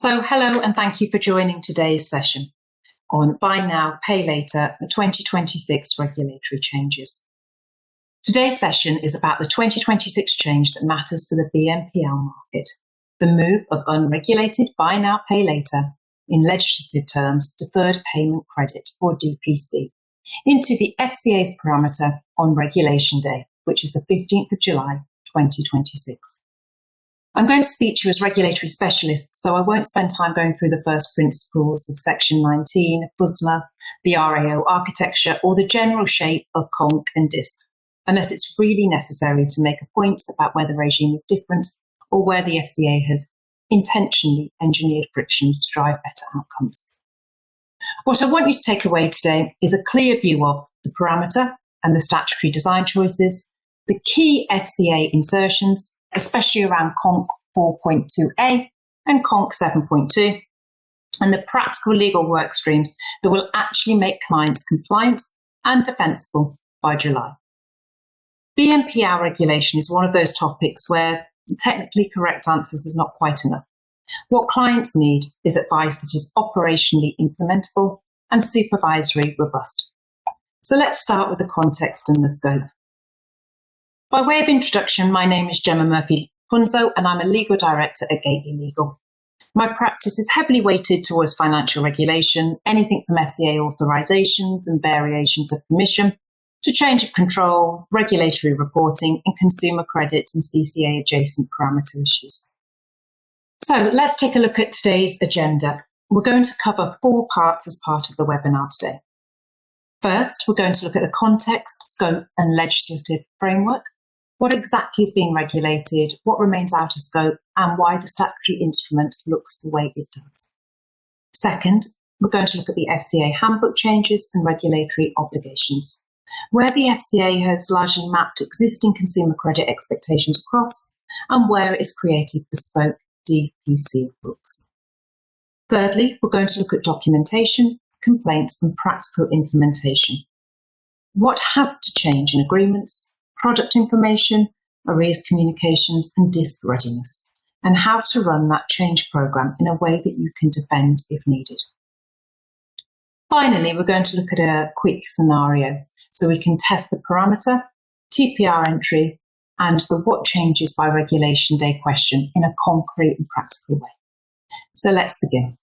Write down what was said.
So hello and thank you for joining today's session on Buy Now, Pay Later, the 2026 regulatory changes. Today's session is about the 2026 change that matters for the BNPL market, the move of unregulated Buy Now, Pay Later, in legislative terms, Deferred Payment Credit, or DPC, into the FCA's parameter on Regulation Day, which is the 15th of July, 2026. I'm going to speak to you as regulatory specialists, so I won't spend time going through the first principles of Section 19 of FUSMA, the RAO architecture, or the general shape of CONC and DISP, unless it's really necessary to make a point about where the regime is different or where the FCA has intentionally engineered frictions to drive better outcomes. What I want you to take away today is a clear view of the parameter and the statutory design choices, the key FCA insertions, especially around CONC 4.2a and CONC 7.2, and the practical legal work streams that will actually make clients compliant and defensible by July. BNPL regulation is one of those topics where technically correct answers is not quite enough. What clients need is advice that is operationally implementable and supervisory robust. So let's start with the context and the scope. By way of introduction, my name is Gemma Murphy-Punzo and I'm a legal director at Gately Legal. My practice is heavily weighted towards financial regulation, anything from FCA authorisations and variations of permission to change of control, regulatory reporting and consumer credit and CCA adjacent parameter issues. So let's take a look at today's agenda. We're going to cover 4 parts as part of the webinar today. First, we're going to look at the context, scope and legislative framework. What exactly is being regulated, what remains out of scope, and why the statutory instrument looks the way it does. Second, we're going to look at the FCA handbook changes and regulatory obligations, where the FCA has largely mapped existing consumer credit expectations across and where it has created bespoke DPC rules. Thirdly, we're going to look at documentation, complaints, and practical implementation. What has to change in agreements, product information, arrears communications, and DISP readiness, and how to run that change program in a way that you can defend if needed. Finally, we're going to look at a quick scenario so we can test the parameter, TPR entry, and the what changes by regulation day question in a concrete and practical way. So let's begin.